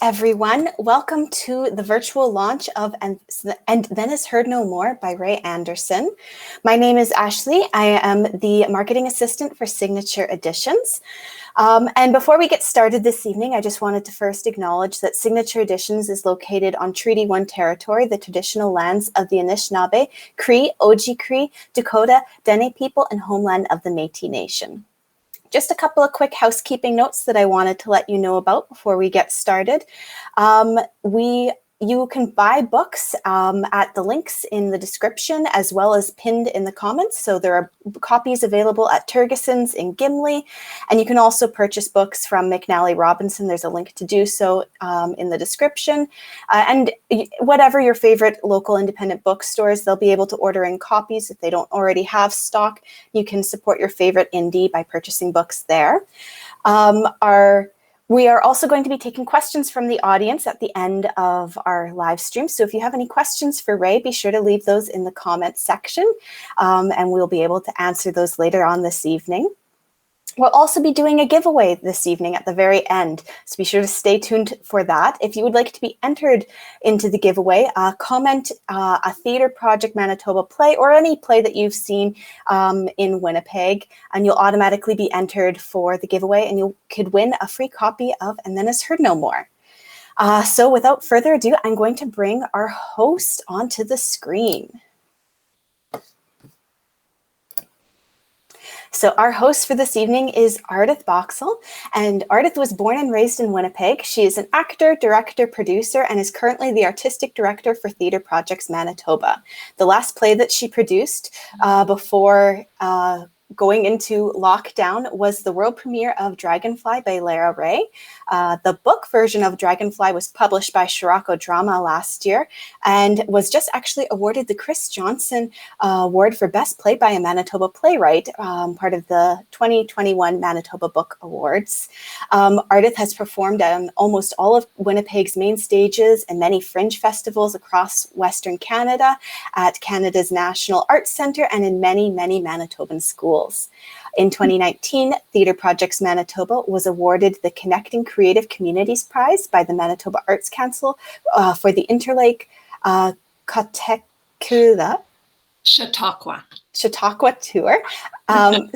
everyone. Welcome to the virtual launch of And Then Is Heard No More by Raye Anderson. My name is Ashley. I am the marketing assistant for Signature Editions. And before we get started this evening, I just wanted to first acknowledge that Signature Editions is located on Treaty 1 territory, the traditional lands of the Anishinaabe, Cree, Oji-Cree, Dakota, Dene people, and homeland of the Métis Nation. Just a couple of quick housekeeping notes that I wanted to let you know about before we get started. You can buy books at the links in the description as well as pinned in the comments. So there are copies available at Turgeson's in Gimli, and you can also purchase books from McNally Robinson. There's a link to do so in the description. And whatever your favorite local independent bookstores, they'll be able to order in copies if they don't already have stock. You can support your favorite indie by purchasing books there. We are also going to be taking questions from the audience at the end of our live stream. So if you have any questions for Raye, be sure to leave those in the comments section, and we'll be able to answer those later on this evening. We'll also be doing a giveaway this evening at the very end, so be sure to stay tuned for that. If you would like to be entered into the giveaway, comment a Theatre Project Manitoba play or any play that you've seen in Winnipeg, and you'll automatically be entered for the giveaway, and you could win a free copy of And Then Is Heard No More. So without further ado, I'm going to bring our host onto the screen. So our host for this evening is Ardith Boxall, and Ardith was born and raised in Winnipeg. She is an actor, director, producer, and is currently the artistic director for Theatre Projects Manitoba. The last play that she produced before going into lockdown was the world premiere of Dragonfly by Lara Rae. The book version of Dragonfly was published by Scirocco Drama last year and was just actually awarded the Chris Johnson Award for Best Play by a Manitoba Playwright, part of the 2021 Manitoba Book Awards. Ardith has performed on almost all of Winnipeg's main stages and many fringe festivals across Western Canada, at Canada's National Arts Centre, and in many, many Manitoban schools. In 2019, Theatre Projects Manitoba was awarded the Connecting Creative Communities Prize by the Manitoba Arts Council for the Interlake Chautauqua Tour.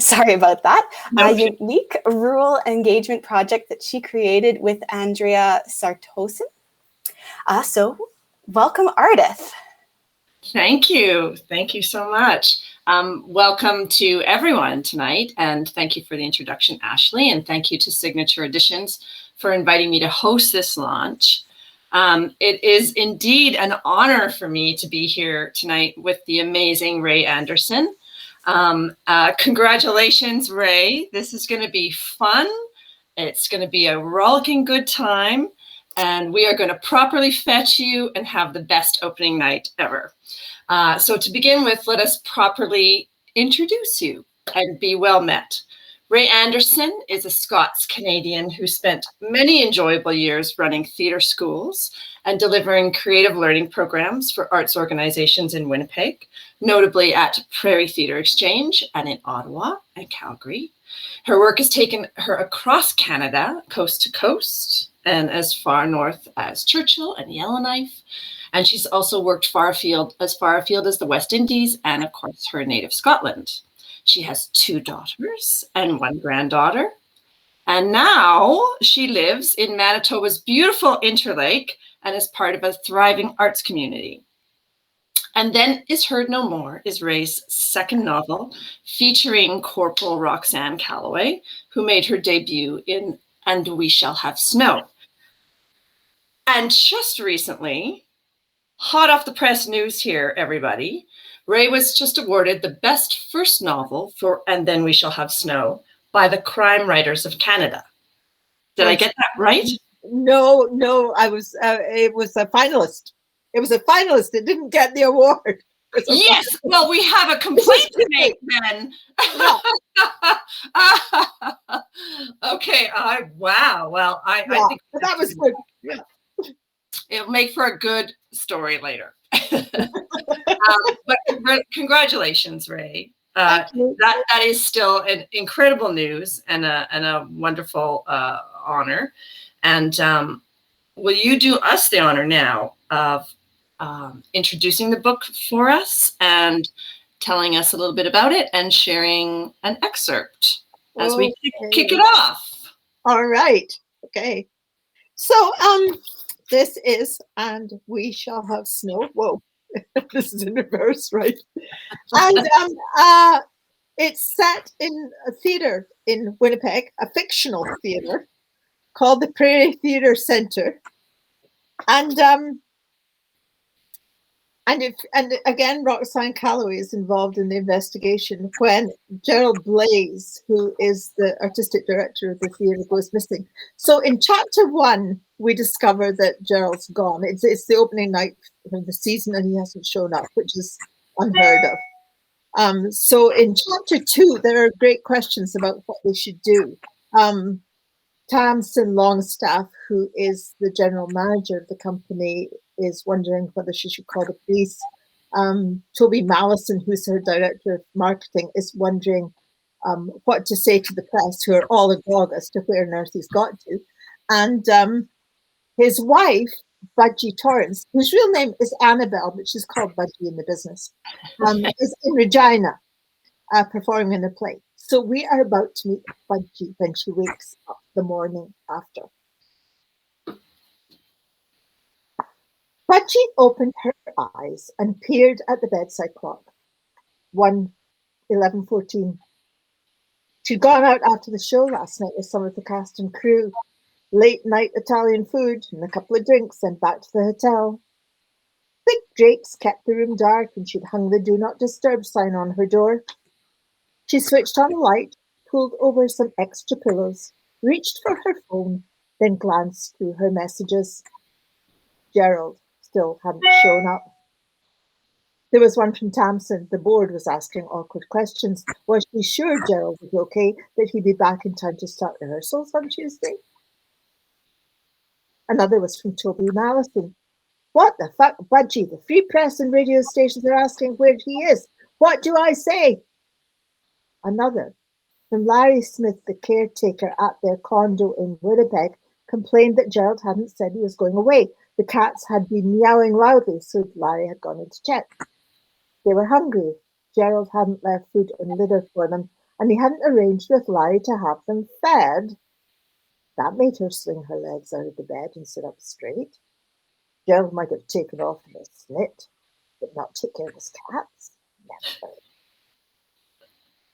Sorry about that. A unique rural engagement project that she created with Andrea Sartosin. So welcome, Ardith. Thank you. Thank you so much. Welcome to everyone tonight, and thank you for the introduction, Ashley, and thank you to Signature Editions for inviting me to host this launch. It is indeed an honor for me to be here tonight with the amazing Raye Anderson. Congratulations, Raye. This is going to be fun. It's going to be a rollicking good time, and we are going to properly fetch you and have the best opening night ever. So to begin with, let us properly introduce you and be well met. Raye Anderson is a Scots-Canadian who spent many enjoyable years running theatre schools and delivering creative learning programs for arts organizations in Winnipeg, notably at Prairie Theatre Exchange and in Ottawa and Calgary. Her work has taken her across Canada, coast to coast, and as far north as Churchill and Yellowknife. And she's also worked far afield as the West Indies and, of course, her native Scotland. She has 2 daughters and 1 granddaughter. And now she lives in Manitoba's beautiful Interlake and is part of a thriving arts community. And Then Is Heard No More is Raye's second novel, featuring Corporal Roxanne Calloway, who made her debut in And We Shall Have Snow. And just recently, hot off the press news here, everybody, Raye was just awarded the best first novel for And Then We Shall Have Snow by the Crime Writers of Canada. Did I get that right? No, I was. It was a finalist. It was a finalist. It didn't get the award. Yes. Well, we have a complaint to make then. Okay. Wow. Well, I think that was good. Yeah. It'll make for a good story later. But congratulations, Raye. That is still an incredible news and a wonderful honor. And will you do us the honor now of introducing the book for us and telling us a little bit about it and sharing an excerpt as we kick it off? All right. Okay. So this is And We Shall Have Snow. Whoa, this is in reverse, right? And it's set in a theater in Winnipeg, a fictional theater called the Prairie Theatre Centre. And again, Roxanne Calloway is involved in the investigation when Gerald Blaze, who is the artistic director of the theatre, goes missing. So in chapter 1, we discover that Gerald's gone. It's the opening night of the season and he hasn't shown up, which is unheard of. So in chapter 2, there are great questions about what they should do. Tamsin Longstaff, who is the general manager of the company, is wondering whether she should call the police. Toby Mallison, who's her director of marketing, is wondering what to say to the press, who are all agog as to where on earth he's got to. And his wife, Budgie Torrance, whose real name is Annabelle, but she's called Budgie in the business, is in Regina performing in a play. So we are about to meet Budgie when she wakes up the morning after. Budgie opened her eyes and peered at the bedside clock. 11:14. She'd gone out after the show last night with some of the cast and crew. Late night Italian food and a couple of drinks, and back to the hotel. Thick drapes kept the room dark, and she'd hung the Do Not Disturb sign on her door. She switched on a light, pulled over some extra pillows, reached for her phone, then glanced through her messages. Gerald still hadn't shown up. There was one from Tamsin. The board was asking awkward questions. Was she sure Gerald was okay, that he'd be back in time to start rehearsals on Tuesday? Another was from Toby Mallison. What the fuck, Budgie? The free press and radio stations are asking where he is. What do I say? Another from Larry Smith, the caretaker at their condo in Winnipeg, complained that Gerald hadn't said he was going away. The cats had been meowing loudly, so Larry had gone in to check. They were hungry. Gerald hadn't left food and litter for them, and he hadn't arranged with Larry to have them fed. That made her swing her legs out of the bed and sit up straight. Gerald might have taken off in a snit, but not take care of his cats. Never.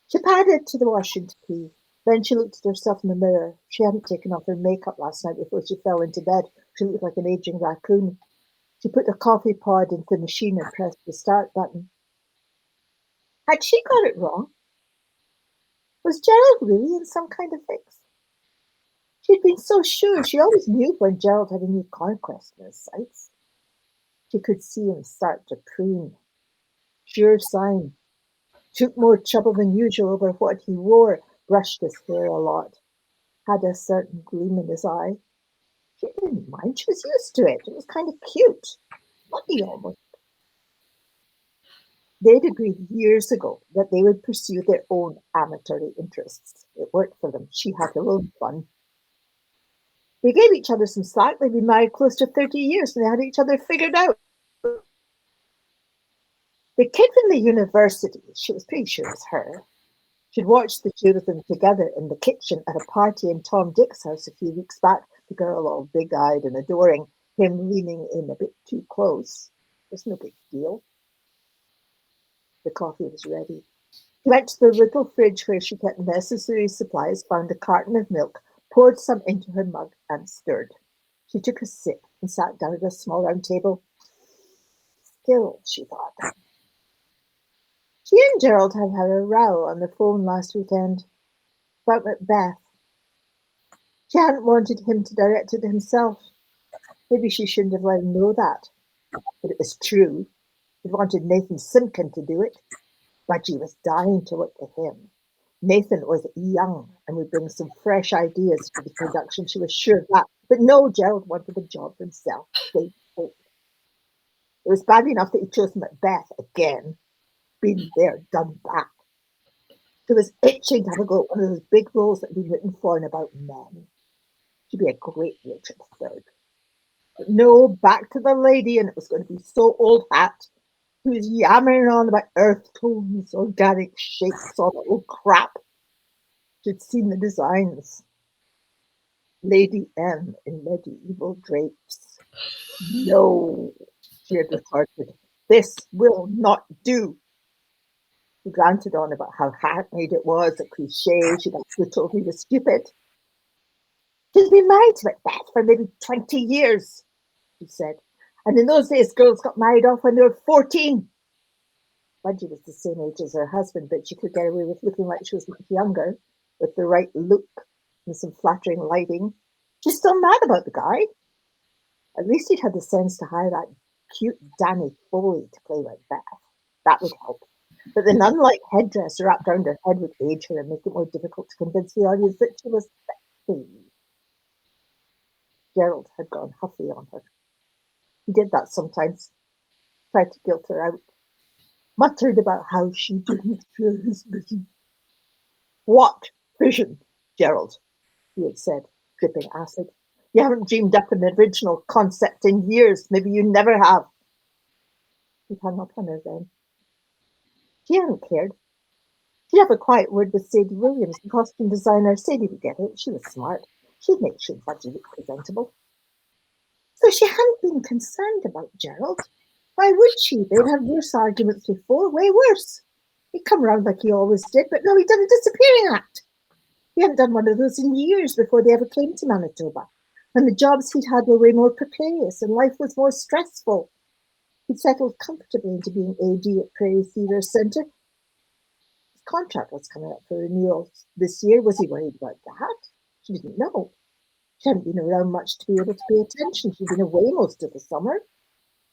She padded to the washroom to pee. Then she looked at herself in the mirror. She hadn't taken off her makeup last night before she fell into bed. She looked like an aging raccoon. She put a coffee pod into the machine and pressed the start button. Had she got it wrong? Was Gerald really in some kind of fix? She'd been so sure. She always knew when Gerald had a new conquest in his sights. She could see him start to preen. Sure sign. Took more trouble than usual over what he wore, brushed his hair a lot, had a certain gleam in his eye. She didn't mind. She was used to it. It was kind of cute. Lucky almost. They'd agreed years ago that they would pursue their own amateur interests. It worked for them. She had her own fun. They gave each other some slack. They'd been married close to 30 years and they had each other figured out. The kid from the university, she was pretty sure it was her, she'd watched the two of them together in the kitchen at a party in Tom Dick's house a few weeks back, the girl all big-eyed and adoring, him leaning in a bit too close. It was no big deal. The coffee was ready. She went to the little fridge where she kept necessary supplies, found a carton of milk, poured some into her mug and stirred. She took a sip and sat down at a small round table. Still, she thought, she and Gerald had had a row on the phone last weekend about Macbeth. She hadn't wanted him to direct it himself. Maybe she shouldn't have let him know that. But it was true. He wanted Nathan Simkin to do it. Budgie was dying to work with him. Nathan was young and would bring some fresh ideas for the production. She was sure of that. But no, Gerald wanted the job himself. They both. It was bad enough that he chose Macbeth again. Been there, done that. She was itching to have a go at one of those big roles that had been written for and about men. She'd be a great Richard III. But no, back to the lady, and it was going to be so old hat, who was yammering on about earth tones, organic shapes, all that old crap. She'd seen the designs. Lady M in medieval drapes. No, she had retorted. This will not do. He ranted on about how hackneyed it was, a cliche. She'd actually told me was stupid. She's been married to Macbeth for maybe 20 years, she said. And in those days, girls got married off when they were 14. Budgie was the same age as her husband, but she could get away with looking like she was much younger, with the right look and some flattering lighting. She's still mad about the guy. At least he'd had the sense to hire that cute Danny Foley to play Macbeth. That would help. But the nun-like headdress wrapped around her head would age her and make it more difficult to convince the audience that she was sexy. Gerald had gone huffy on her. He did that sometimes, tried to guilt her out, muttered about how she didn't feel his vision. What vision, Gerald? He had said, dripping acid. You haven't dreamed up an original concept in years. Maybe you never have. He hung up on her then. She hadn't cared. She'd have a quiet word with Sadie Williams, the costume designer. Sadie would get it. She was smart. She'd make sure Budgie looked presentable. So she hadn't been concerned about Gerald. Why would she? They'd had worse arguments before, way worse. He'd come round like he always did, but no, he'd done a disappearing act. He hadn't done one of those in years before they ever came to Manitoba. And the jobs he'd had were way more precarious and life was more stressful. He'd settled comfortably into being AD at Prairie Theatre Centre. His contract was coming up for renewal this year. Was he worried about that? She didn't know. She hadn't been around much to be able to pay attention. She'd been away most of the summer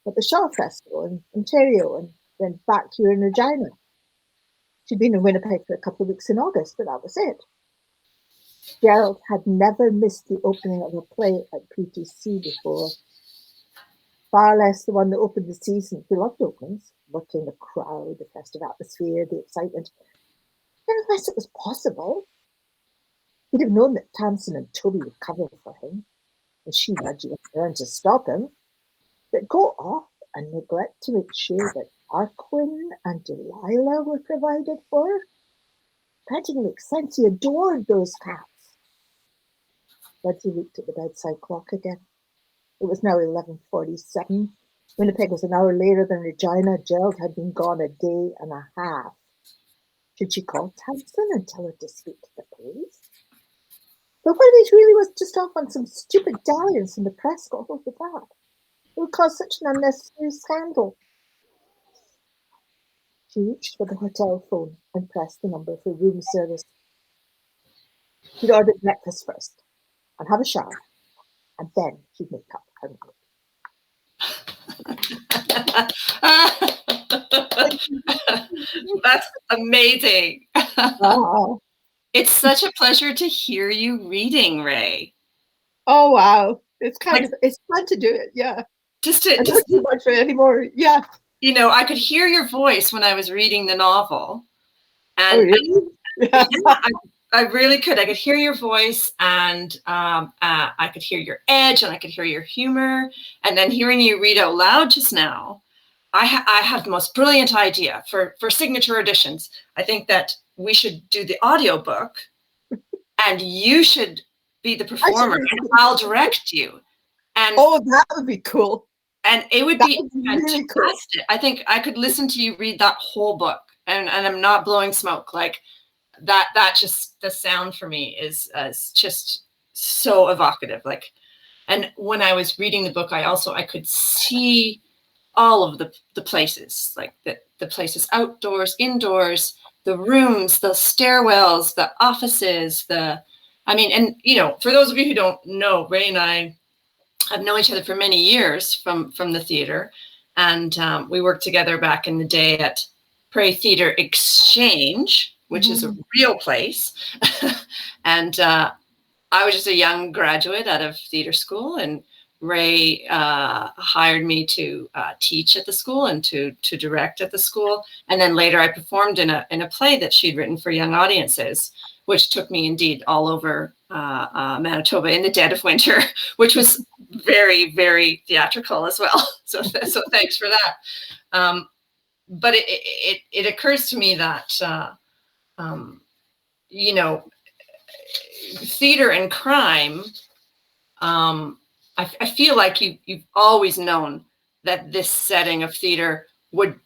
at the Shaw Festival in Ontario and then back here in Regina. She'd been in Winnipeg for a couple of weeks in August, but that was it. Gerald had never missed the opening of a play at PTC before. Far less the one that opened the season. He loved openings, working the crowd, the festive atmosphere, the excitement. Unless it was possible. He'd have known that Tamsin and Toby would cover for him, and she Budgie would learn to stop him. But go off and neglect to make sure that Arquin and Delilah were provided for? That didn't make sense. He adored those cats. Budgie looked at the bedside clock again. It was now 11:47. Winnipeg was an hour later than Regina. Gerald had been gone a day and a half. Should she call Tamsin and tell her to speak to the police? But what if he really was just off on some stupid dalliance and the press got hold of that? It would cause such an unnecessary scandal. She reached for the hotel phone and pressed the number for room service. She'd ordered breakfast first and have a shower, and then she'd make up her mind. That's amazing. Wow. It's such a pleasure to hear you reading, Raye. Oh wow. It's fun to do it, yeah. I don't do much for it anymore. Yeah. You know, I could hear your voice when I was reading the novel. And, oh, really? Yeah, I really could. I could hear your voice, and I could hear your edge, and I could hear your humor. And then hearing you read out loud just now, I have the most brilliant idea for signature editions. I think that we should do the audiobook, and you should be the performer, and I'll direct you. And oh, that would be cool. And it would be fantastic. Really cool. I think I could listen to you read that whole book, and I'm not blowing smoke. Like that just, the sound for me is just so evocative. Like, and when I was reading the book, I could see all of the places, like the places outdoors, indoors, the rooms, the stairwells, the offices, and you know, for those of you who don't know, Raye and I have known each other for many years from the theater, and we worked together back in the day at Prairie Theatre Exchange, which is a real place. And I was just a young graduate out of theater school, and Raye hired me to teach at the school and to direct at the school. And then later I performed in a play that she'd written for young audiences, which took me indeed all over Manitoba in the dead of winter, which was very, very theatrical as well. So thanks for that. But it occurs to me that, you know, theater and crime, I feel like you've always known that this setting of theater would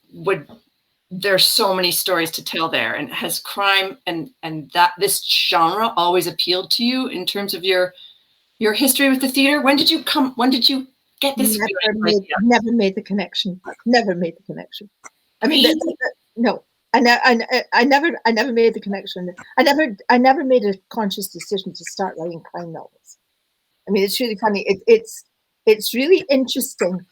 there's so many stories to tell there. And has crime and that this genre always appealed to you in terms of your history with the theater? When did you get this? Never made the connection. Never made the connection. I mean, no. I never made the connection. I never made a conscious decision to start writing crime novels. I mean, it's really funny. It's really interesting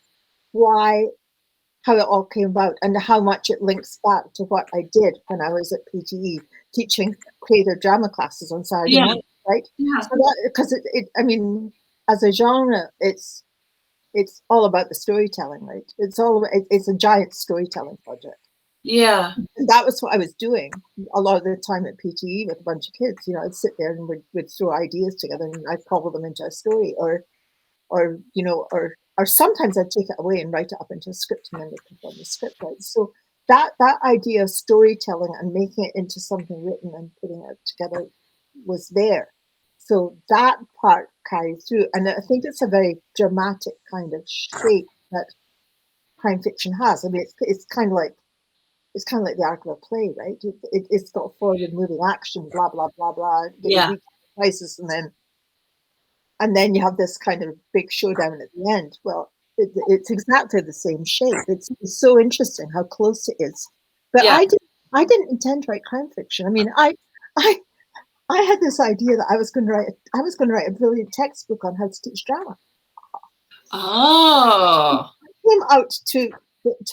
how it all came about and how much it links back to what I did when I was at PTE teaching creative drama classes on Saturday morning, right? Yeah. So because I mean, as a genre, it's all about the storytelling, right? It's a giant storytelling project. Yeah. And that was what I was doing a lot of the time at PTE with a bunch of kids. You know, I'd sit there and we'd throw ideas together and I'd cobble them into a story, or you know, or sometimes I'd take it away and write it up into a script and then they could run the script, right? So that idea of storytelling and making it into something written and putting it together was there. So that part carried through, and I think it's a very dramatic kind of shape that crime fiction has. I mean, it's kind of like the arc of a play, right? It's got forward moving action, blah blah blah blah. Yeah. Crisis, and then you have this kind of big showdown at the end. Well, it's exactly the same shape. It's so interesting how close it is. But I didn't intend to write crime fiction. I mean, I had this idea that I was going to write a brilliant textbook on how to teach drama. Oh. I came out to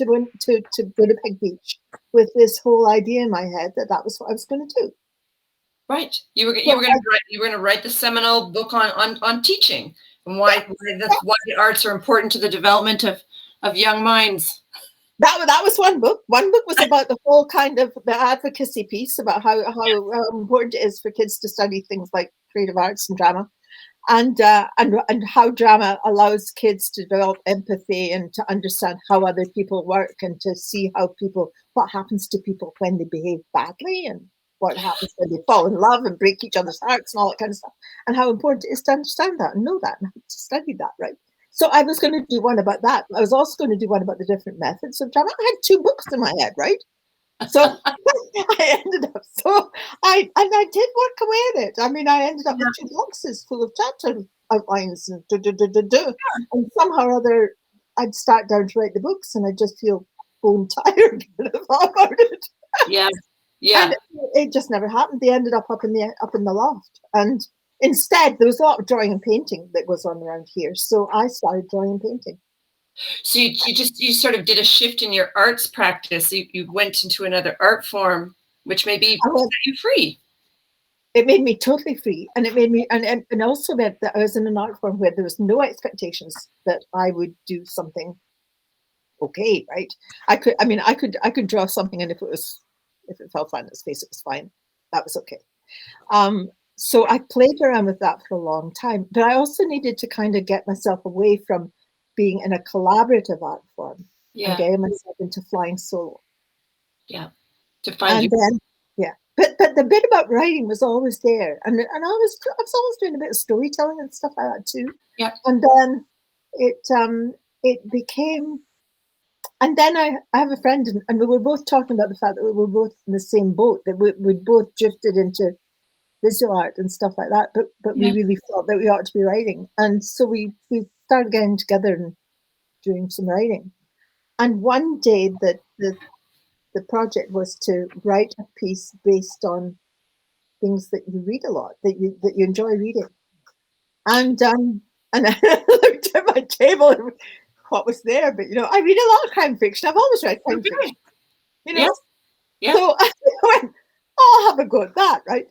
Winnipeg Beach with this whole idea in my head that was what I was going to do. Right. You were going to write the seminal book on teaching and why the arts are important to the development of young minds. That was one book. One book was about the whole kind of the advocacy piece about how important it is for kids to study things like creative arts and drama, and how drama allows kids to develop empathy and to understand how other people work and to see what happens to people when they behave badly and what happens when they fall in love and break each other's hearts and all that kind of stuff, and how important it is to understand that and know that and to study that, right? So I was going to do one about that. I was also going to do one about the different methods of drama. I had 2 books in my head, right? So I ended up, I did work away at it. I mean, I ended up with 2 boxes full of chapter outlines and and somehow or other I'd start down to write the books and I just feel bone tired about it. Yeah. Yeah. And it just never happened. They ended up in the loft, and instead there was a lot of drawing and painting that goes on around here. So I started drawing and painting. So you sort of did a shift in your arts practice. You went into another art form, which maybe set you free. It made me totally free, and it made me and also meant that I was in an art form where there was no expectations that I would do something okay, right? I could draw something, and if it felt fine, let's face it, was fine. That was okay. So I played around with that for a long time, but I also needed to kind of get myself away from being in a collaborative art form and getting myself into flying solo. Yeah, to find But the bit about writing was always there, and I was always doing a bit of storytelling and stuff like that too. Yeah, and then it became. And then I have a friend, and we were both talking about the fact that we were both in the same boat, that we both drifted into visual art and stuff like that, but we really thought that we ought to be writing. And so we started getting together and doing some writing. And one day the project was to write a piece based on things that you read a lot, that you enjoy reading. And I looked at my table and what was there, but I read a lot of crime fiction. I've always read crime fiction. Yeah. So I went, I'll have a go at that, right?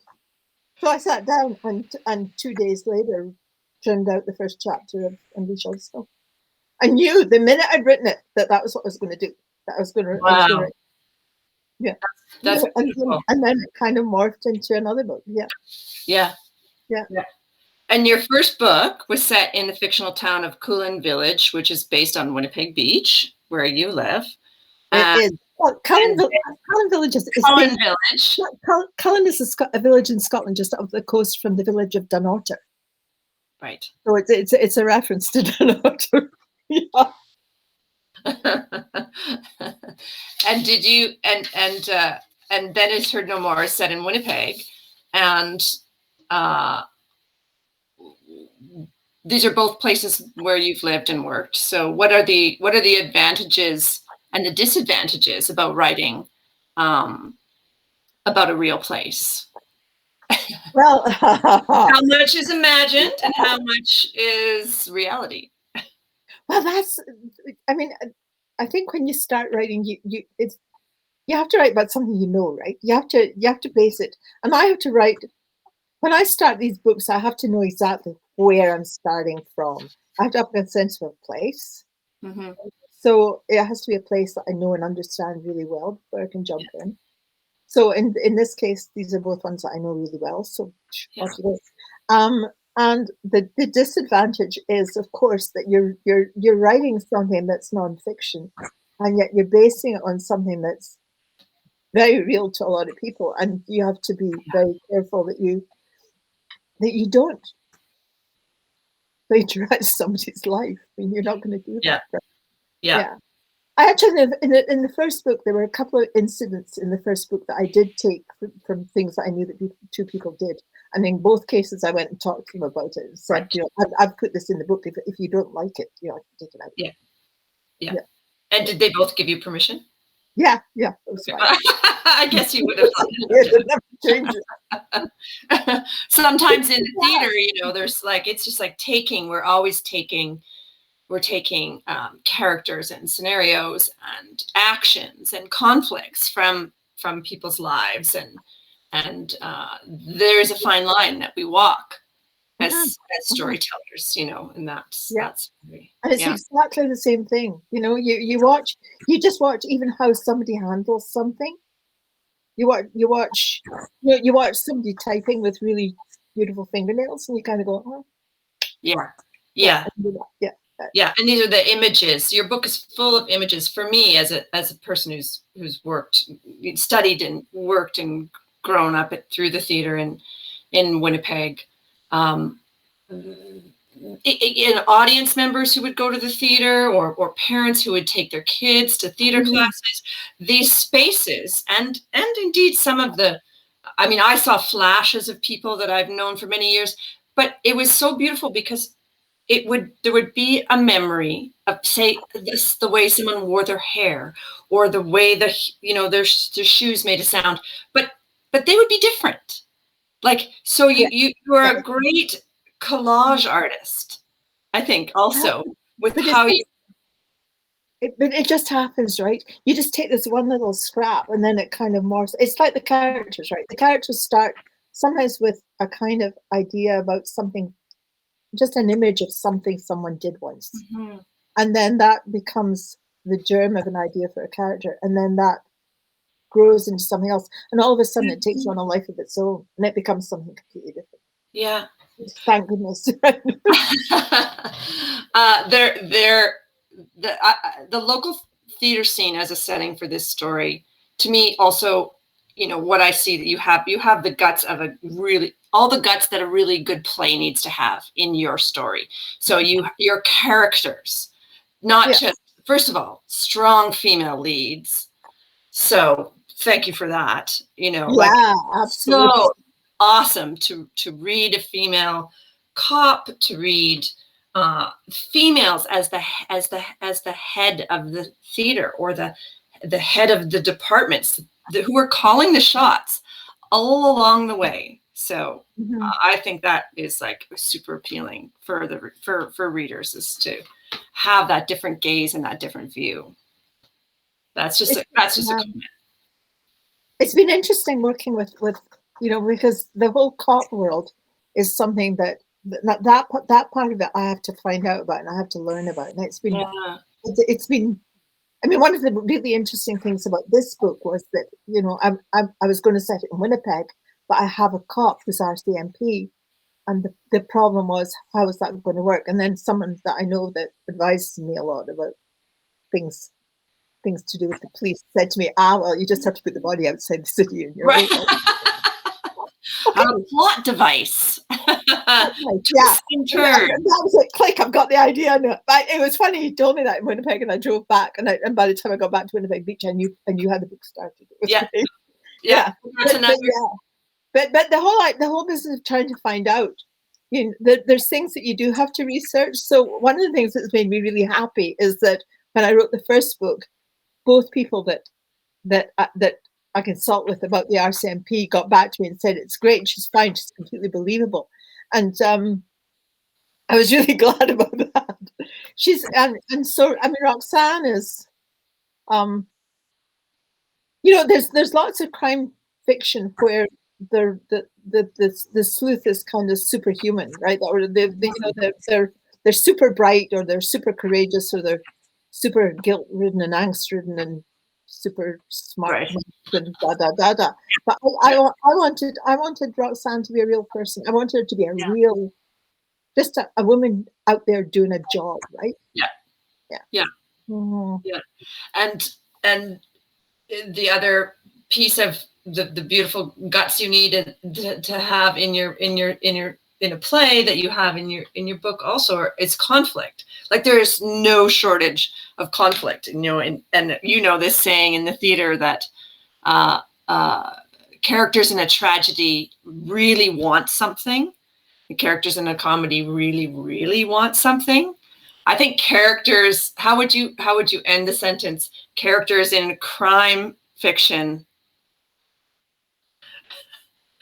So I sat down and 2 days later turned out the first chapter of Unleash All the Snow. I knew the minute I'd written it that was what I was going to do. That I was going to write. Yeah. That's and then it kind of morphed into another book. Yeah. Yeah. Yeah. Yeah. And your first book was set in the fictional town of Kulin Village, which is based on Winnipeg Beach, where you live. It is. Well, Cullen Village is Cullen Village. Cullen is a village in Scotland just up the coast from the village of Dunotter. Right. So it's a reference to Dunotter. Yeah. And did you and Then Is Heard No More is set in Winnipeg, and these are both places where you've lived and worked. So what are the advantages and the disadvantages about writing about a real place? Well, how much is imagined and how much is reality? Well, I think when you start writing, you have to write about something you know, right? You have to base it. And I have to write, when I start these books, I have to know exactly where I'm starting from. I have to have a sense of a place. Mm-hmm. So it has to be a place that I know and understand really well before I can jump in. So in this case, these are both ones that I know really well. So and the disadvantage is, of course, that you're writing something that's nonfiction, and yet you're basing it on something that's very real to a lot of people, and you have to be very careful that you don't plagiarize somebody's life. I mean, you're not going to do that. Right? Yeah. I actually, in the first book, there were a couple of incidents in the first book that I did take from things that I knew that two people did. And in both cases, I went and talked to them about it and said, I've put this in the book. If you don't like it, I can take it out. Yeah. And did they both give you permission? Yeah. It was fine. I guess you would have. Sometimes in the theater, there's it's just like we're taking characters and scenarios and actions and conflicts from people's lives, and there's a fine line that we walk as storytellers, and that's very, and it's exactly the same thing. You just watch even how somebody handles something. You watch somebody typing with really beautiful fingernails, and you kind of go, oh. Yeah. And these are the images. Your book is full of images. For me, as a person who's studied and worked and grown up through the theater in Winnipeg, in audience members who would go to the theater, or parents who would take their kids to theater classes, these spaces, and indeed some of I saw flashes of people that I've known for many years, but it was so beautiful because there would be a memory of, say, the way someone wore their hair, or the way their shoes made a sound, but they would be different. So you are a great collage artist, I think, also with how you. But it just happens, right? You just take this one little scrap, and then it kind of morphs. It's like the characters, right? The characters start sometimes with a kind of idea about something, just an image of something someone did once. Mm-hmm. And then that becomes the germ of an idea for a character. And then that grows into something else. And all of a sudden it takes on a life of its own, and it becomes something completely different. Yeah. Thank goodness. The local theater scene as a setting for this story, to me, also, what I see that you have the guts of all the guts that a really good play needs to have in your story. So your characters, not just, first of all, strong female leads. So thank you for that. Absolutely. So awesome to read a female cop, to read females as the head of the theater, or the head of the departments who are calling the shots all along the way. So I think that is super appealing for readers, is to have that different gaze and that different view. That's just a comment. It's been interesting working with because the whole cop world is something that part of it I have to find out about, and I have to learn about. And it's been one of the really interesting things about this book was that I was going to set it in Winnipeg, but I have a cop who's RCMP, the problem was, how was that going to work? And then someone that I know that advises me a lot about things to do with the police said to me, well, you just have to put the body outside the city and you're Right. okay. A plot device. Yeah. In turn. That was it. Click, I've got the idea. No, but it was funny. He told me that in Winnipeg, and I drove back. And by the time I got back to Winnipeg Beach, I knew how the book started. It was great. Yeah. But the whole business of trying to find out, there's things that you do have to research. So one of the things that's made me really happy is that when I wrote the first book, both people that I consult with about the RCMP got back to me and said, it's great, she's fine, she's completely believable. And I was really glad about that. So I mean, Roxanne is, there's lots of crime fiction where the sleuth is kind of superhuman, right? Or they're super bright, or they're super courageous, or they're super guilt-ridden and angst-ridden and super smart, right. And da da da da. But I wanted Roxanne to be a real person. I wanted her to be a real, just a woman out there doing a job, right? Yeah. Mm-hmm. Yeah. And the other piece of the beautiful guts you need to have in a play that you have in your book also is conflict. Like, there's no shortage of conflict, and this saying in the theater that characters in a tragedy really want something. The characters in a comedy really, really want something. I think characters, how would you end the sentence? Characters in crime fiction.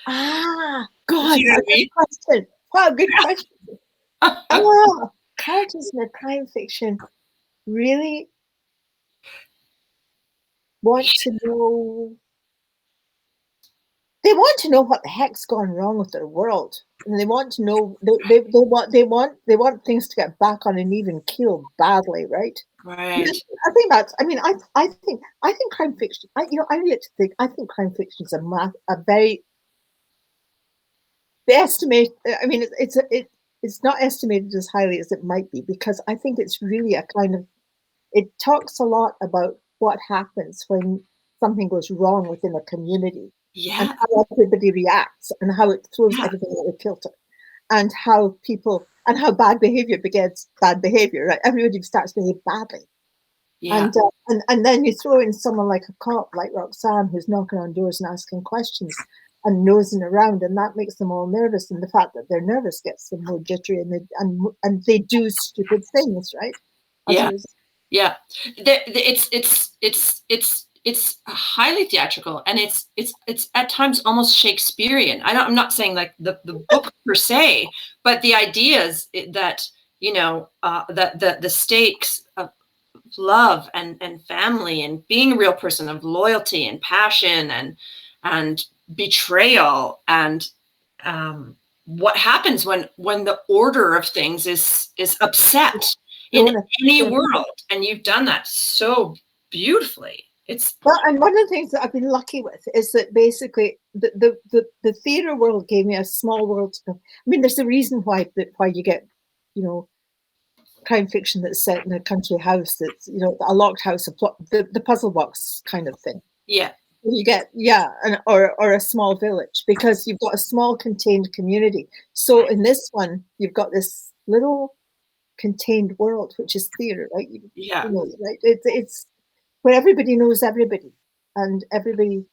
God, good question. Wow, good question. Characters in a crime fiction really want to know. They want to know what the heck's gone wrong with their world, and they want to know. They want things to get back on an even keel badly, right? Right. I think that's. I mean, I think crime fiction. I think crime fiction is a very. The estimate. I mean, it's not estimated as highly as it might be, because I think it's really a kind of. It talks a lot about what happens when something goes wrong within a community. Yeah. And how everybody reacts, and how it throws everything out of kilter, and how bad behavior begets bad behavior, right? Everybody starts to behave badly. Yeah. And then you throw in someone like a cop, like Roxanne, who's knocking on doors and asking questions and nosing around, and that makes them all nervous. And the fact that they're nervous gets them more jittery, and they do stupid things, right? Yeah. It's highly theatrical, and it's at times almost Shakespearean. I'm not saying like the book per se, but the ideas that that the stakes of love and family, and being a real person, of loyalty and passion and betrayal, and what happens when the order of things is upset in any world. And you've done that so beautifully. And one of the things that I've been lucky with is that basically the theater world gave me a small world. I mean, there's a reason why you get, crime fiction that's set in a country house, that's, a locked house, the puzzle box kind of thing. Yeah. You get, or a small village, because you've got a small contained community. So in this one, you've got this little contained world, which is theater, right? Right? It's where everybody knows everybody, and everybody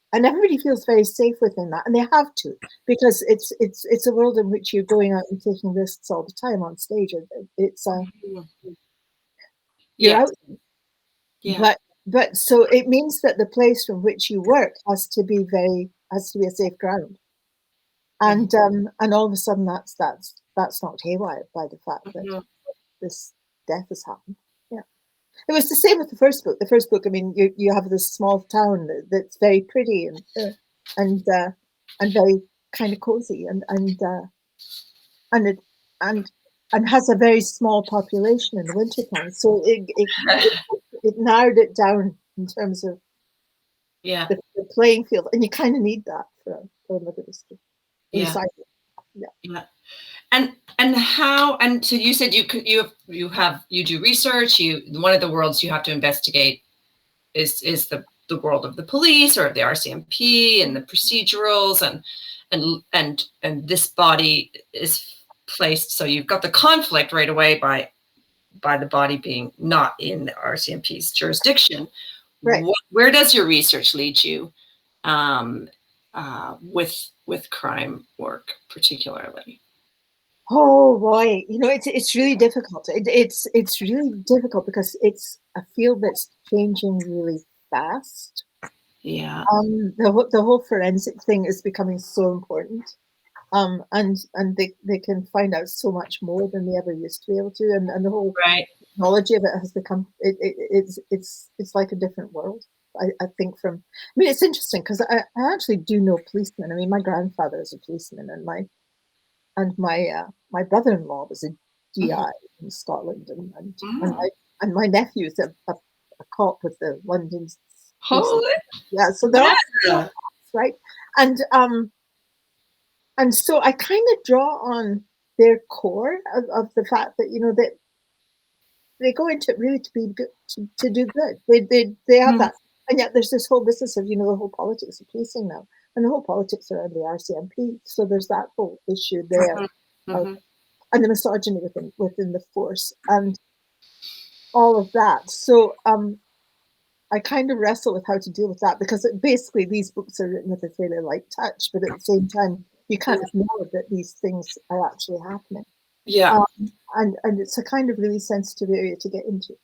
feels very safe within that, and they have to, because it's a world in which you're going out and taking risks all the time on stage. It's you're out. Yeah. But so it means that the place from which you work has to be a safe ground, and all of a sudden that's not haywire by the fact that this death has happened. It was the same with the first book. The first book, I mean, you have this small town that's very pretty and very kind of cozy, and has a very small population in the wintertime. So it narrowed it down in terms of the playing field, and you kind of need that for a murder mystery. Yeah. And how, and so you said you do research, one of the worlds you have to investigate is the world of the police or of the RCMP and the procedurals and this body is placed, so you've got the conflict right away by the body being not in the RCMP's jurisdiction. Right. Where does your research lead you with crime work particularly? Oh boy, it's really difficult. It's really difficult because it's a field that's changing really fast. Yeah. The whole forensic thing is becoming so important. And they can find out so much more than they ever used to be able to, and the whole technology of it has become it's like a different world. I think it's interesting because I actually do know policemen. I mean, my grandfather is a policeman, and my brother-in-law was a DI in Scotland, and my nephew's a cop with the London Holy, yeah, so they're all right, and so I kind of draw on their core of the fact that that they go into it really to be good, to do good. They have that, and yet there's this whole business of the whole politics of policing now, and the whole politics around the RCMP. So there's that whole issue there, and the misogyny within the force and all of that. So I kind of wrestle with how to deal with that because basically these books are written with a fairly light touch, but at the same time you can't ignore that these things are actually happening. Yeah. And it's a kind of really sensitive area to get into.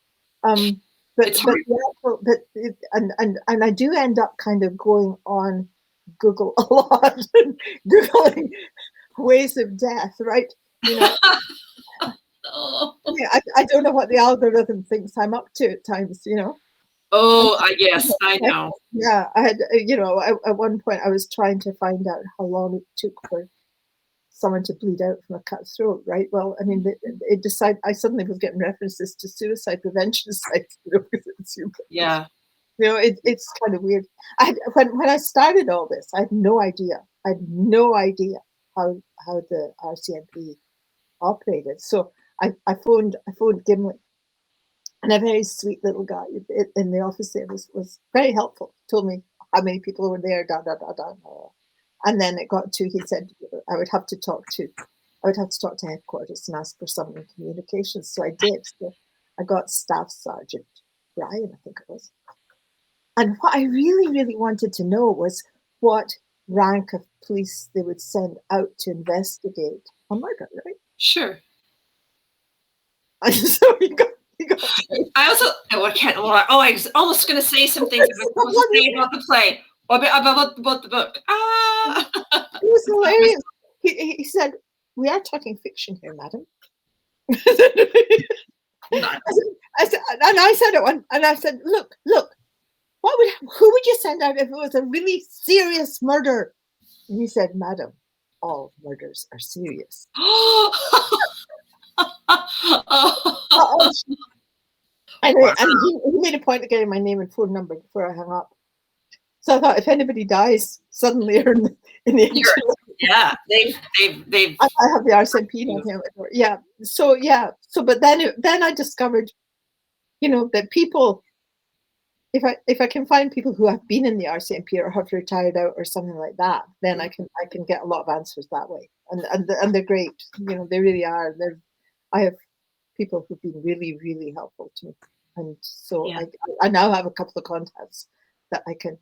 But I do end up kind of going on Google a lot, Googling ways of death, right? I don't know what the algorithm thinks I'm up to at times, Oh, yes, I know. Yeah, I had, at one point I was trying to find out how long it took for someone to bleed out from a cut throat, right? Well, I mean, I suddenly was getting references to suicide prevention sites. Yeah. It's kind of weird. When I started all this, I had no idea. I had no idea how the RCMP operated. So I phoned Gimli, and a very sweet little guy in the office there was very helpful. Told me how many people were there, da da da da. And then it got to, he said, I would have to talk to headquarters and ask for some communications. So I did. So I got Staff Sergeant Ryan, I think it was. And what I really, really wanted to know was what rank of police they would send out to investigate a murder, right? Sure. And so he got I was almost going to say some things I was supposed to say about the play. About the book. It was hilarious. He said, "We are talking fiction here, madam." I said, look, who would you send out if it was a really serious murder? And he said, "Madam, all murders are serious." Anyway, and he made a point of getting my name and phone number before I hung up. So I thought, if anybody dies suddenly or in the interview, I have the RCMP on him. Yeah. So but then I discovered, that people, if I can find people who have been in the RCMP or have retired out or something like that, then I can get a lot of answers that way. And they're great. They really are. I have people who've been really, really helpful to me. And so I now have a couple of contacts that I can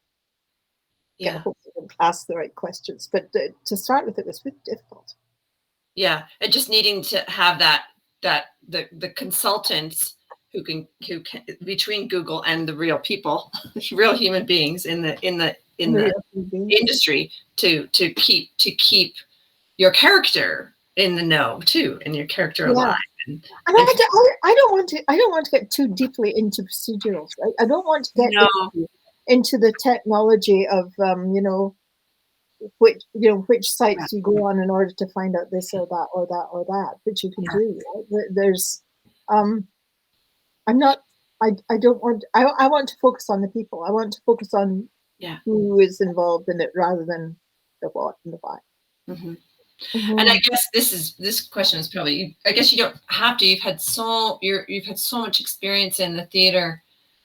get a hold of and ask the right questions. But to start with, it was really difficult. Yeah, and just needing to have the consultants who can between Google and the real people, real human beings in the industry to keep your character in the know too, and your character alive. And I don't want to get too deeply into procedurals. Right? I don't want to get into the technology of which sites you go on in order to find out this or that or that or that, which you can do. Right? There's I'm not. I don't want. I want to focus on the people. I want to focus on who is involved in it rather than the what and the why. Mm-hmm. And I guess this question is probably, I guess you don't have to. You've had so much experience in the theater,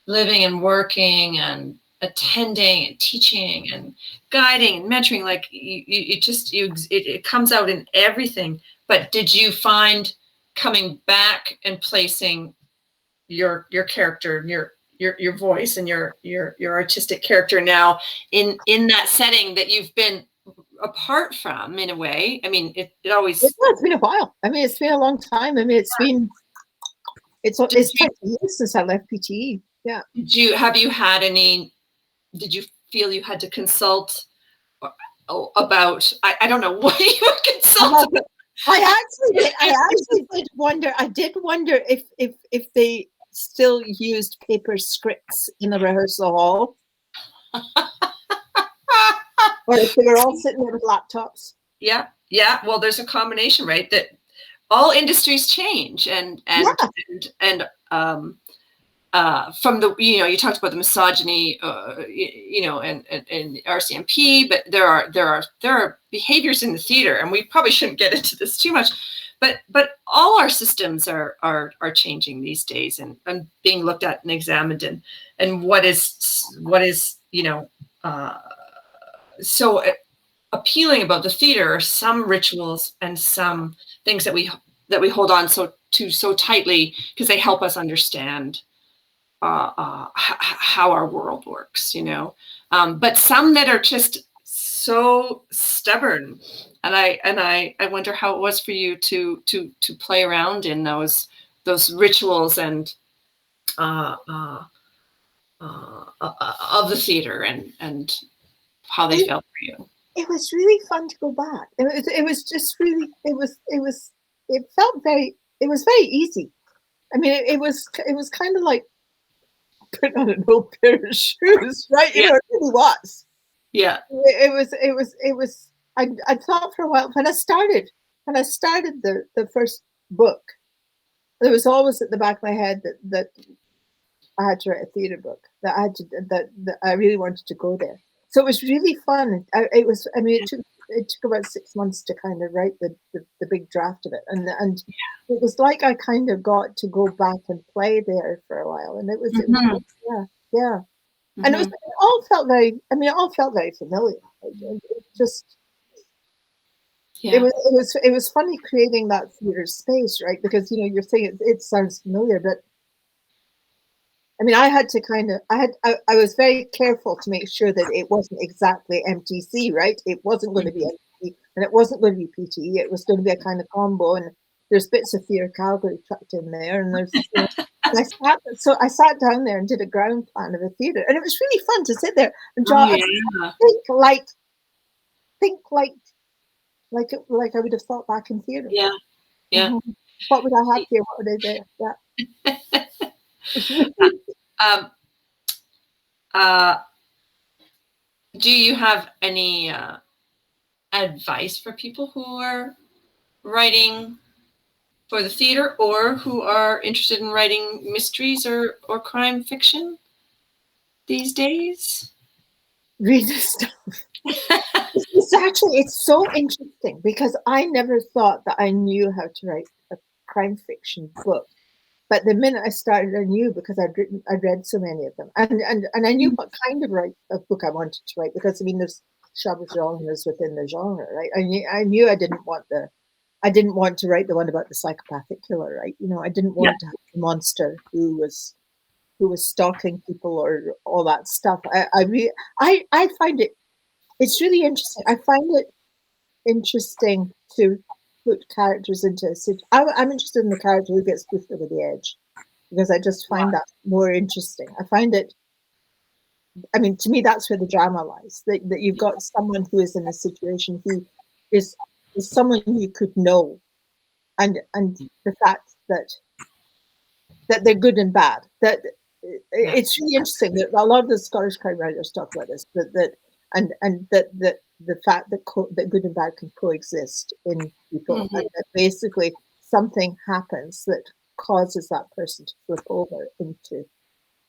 living and working and attending and teaching and guiding and mentoring. Like it comes out in everything. But did you find coming back and placing your character, your voice and your artistic character now in that setting that you've been apart from, in a way? I mean, it always... It's been a while. I mean, it's been a long time. I mean, it's 20 years since I left PTE. Yeah. Did you feel you had to consult about, I don't know what you would consult about? I actually did wonder. I did wonder if they still used paper scripts in the rehearsal hall. Or if they were all sitting there with laptops. Yeah. Well, there's a combination, right? That all industries change, and from the, you talked about the misogyny, and RCMP, but there are behaviors in the theater, and we probably shouldn't get into this too much, but all our systems are changing these days, and being looked at and examined, and what is so appealing about the theater are some rituals and some things that we hold on so tightly, because they help us understand how our world works, but some that are just so stubborn, and I wonder how it was for you to play around in those rituals and of the theater, and how they felt for you. It was really fun to go back. It was just really, it felt very easy. I mean, it was kind of like putting on an old pair of shoes, right? Yeah. It really was. Yeah. It was. I thought for a while when I started the first book, there was always at the back of my head that I had to write a theater book, that I really wanted to go there. So it was really fun. It took about 6 months to kind of write the big draft of it, and it was like I kind of got to go back and play there for a while, and it was yeah. Mm-hmm. And it all felt very familiar. It just it was funny creating that theater space, right? Because you're saying it sounds familiar, but I mean, I was very careful to make sure that it wasn't exactly MTC, right? It wasn't going to be MTC, and it wasn't going to be PTE. It was going to be a kind of combo, and there's bits of Theatre Calgary tucked in there, and there's. I sat down there and did a ground plan of a theatre, and it was really fun to sit there and draw. Think like I would have thought back in theatre. Yeah. Mm-hmm. What would I have here? What would I do? Yeah. Do you have any advice for people who are writing for the theater, or who are interested in writing mysteries or crime fiction these days? Read this stuff. It's so interesting, because I never thought that I knew how to write a crime fiction book. But the minute I started, I knew, because I'd read so many of them, and I knew what kind of book I wanted to write, because I mean, there's subgenres within the genre, right? I knew I didn't want to write the one about the psychopathic killer, right? I didn't want to have a monster who was stalking people or all that stuff. I find it's really interesting. I find it interesting to put characters into a situation. I'm interested in the character who gets pushed over the edge, because I just find that more interesting. I find it, I mean, to me, that's where the drama lies, that you've got someone who is in a situation who is someone you could know, and the fact that they're good and bad. That it's really interesting that a lot of the Scottish crime writers talk about this, that the fact that good and bad can coexist in people, and that basically something happens that causes that person to flip over into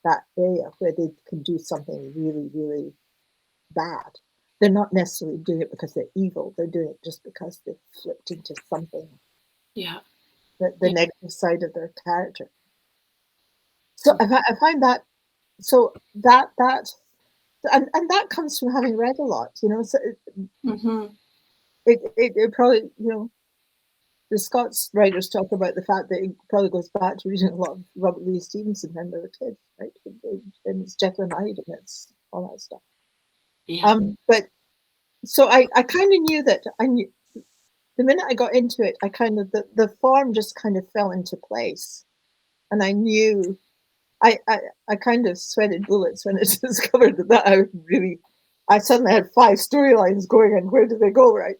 that area where they can do something really, really bad. they're not necessarily doing it because they're evil. They're doing it just because they've flipped into something. Yeah. The negative side of their character. So I find that, so that and that comes from having read a lot, you know. So it probably, you know, the Scots writers talk about the fact that it probably goes back to reading a lot of Robert Louis Stevenson when they were kids, right? And it's Jekyll and Hyde and it's all that stuff. Yeah. But so I kind of knew that the minute I got into it, I kind of the form just kind of fell into place, and I knew I kind of sweated bullets when I discovered that I suddenly had 5 storylines going, and where do they go, right?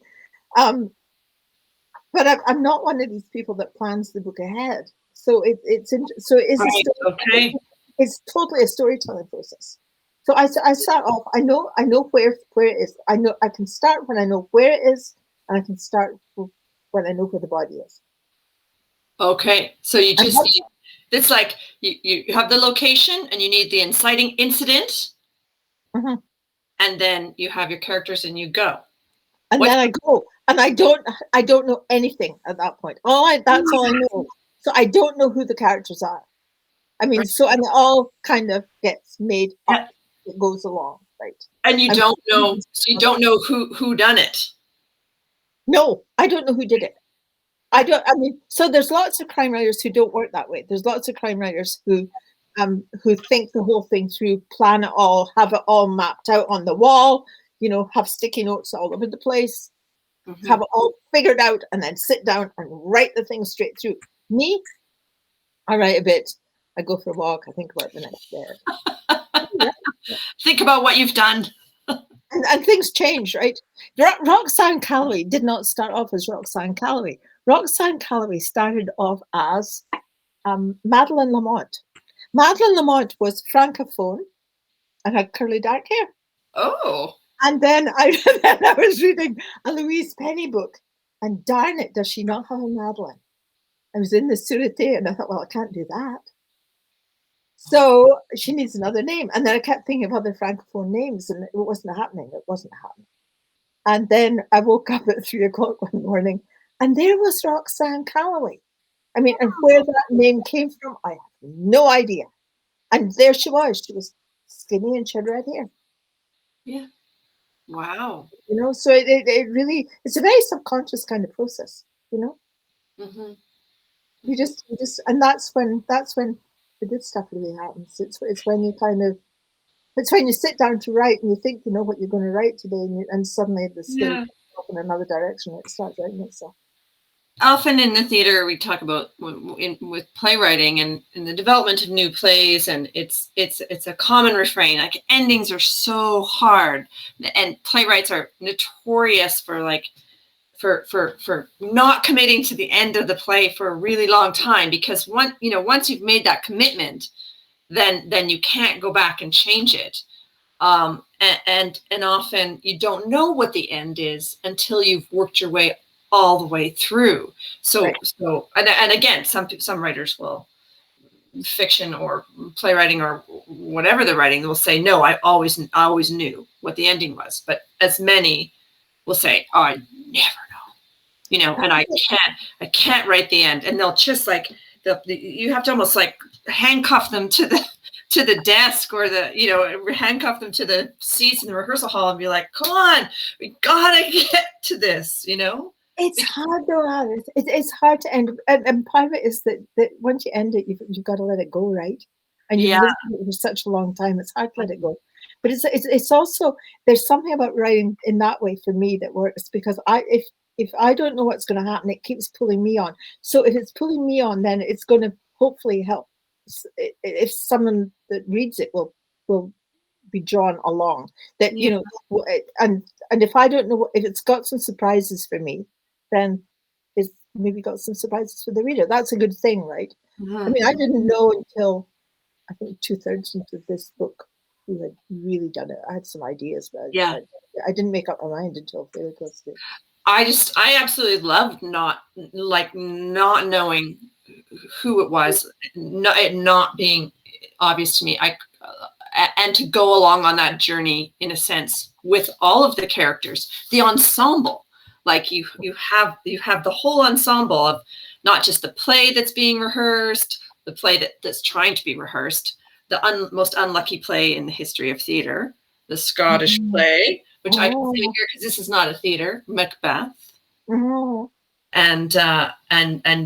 But I'm not one of these people that plans the book ahead, so it is right, okay. It's totally a storytelling process. So I start off. I know where it is. I know I can start when I know where it is, and I can start when I know where the body is. Okay, so it's like you have the location and you need the inciting incident, and then you have your characters and you go. And then I go, and I don't know anything at that point. That's all I know. So I don't know who the characters are. I mean, so and it all kind of gets made up. It goes along, right? And you don't know. So you don't know who done it. No, I don't know who did it. I mean, so there's lots of crime writers who don't work that way. There's lots of crime writers who think the whole thing through, plan it all, have it all mapped out on the wall, you know, have sticky notes all over the place, have it all figured out, and then sit down and write the thing straight through. Me, I write a bit. I go for a walk. I think about the next day. Think about what you've done. And things change, right? Roxanne Calloway did not start off as Roxanne Calloway. Roxanne Calloway started off as Madeline Lamont. Madeline Lamont was francophone and had curly dark hair. Oh. And then I was reading a Louise Penny book, and darn it, does she not have a Madeline? I was in the Sûreté, and I thought, well, I can't do that. So she needs another name. And then I kept thinking of other francophone names, and it wasn't happening. And then I woke up at 3:00 one morning, and there was Roxanne Calloway. I mean, and where that name came from, I have no idea. And there she was. She was skinny and she had red hair. Yeah. Wow. You know, so it really, it's a very subconscious kind of process, you know? You just, and that's when the good stuff really happens. It's when you it's when you sit down to write and you think you know what you're going to write today, and suddenly the story goes off in another direction. It starts writing itself. Often in the theater, we talk about with playwriting and in the development of new plays, and it's a common refrain. Like, endings are so hard, and playwrights are notorious for for not committing to the end of the play for a really long time, because once you've made that commitment, then you can't go back and change it. And often you don't know what the end is until you've worked your way all the way through. So and again, some writers will, fiction or playwriting or whatever they're writing, will say, no, I always knew what the ending was. But as many will say, oh, I never know, and I can't write the end. And they'll just you have to almost like handcuff them to the desk, or handcuff them to the seats in the rehearsal hall and be like, come on, we gotta get to this, It's hard though, Alice. It's hard to end, and part of it is that once you end it, you've got to let it go, right? And you've lived it for such a long time. It's hard to let it go. But it's also, there's something about writing in that way for me that works, because if I don't know what's going to happen, it keeps pulling me on. So if it's pulling me on, then it's going to hopefully help. If someone that reads it will be drawn along, that and if I don't know, if it's got some surprises for me, then it's maybe got some surprises for the reader. That's a good thing, right? I mean, I didn't know until I think 2/3 into this book who had really done it. I had some ideas, but I didn't make up my mind until very close to it. I absolutely loved not knowing who it was, it not being obvious to me. and to go along on that journey in a sense with all of the characters, the ensemble. Like you have the whole ensemble of not just the play that's being rehearsed, the play that's trying to be rehearsed, the most unlucky play in the history of theater, the Scottish play, which I can say here because this is not a theater, Macbeth. And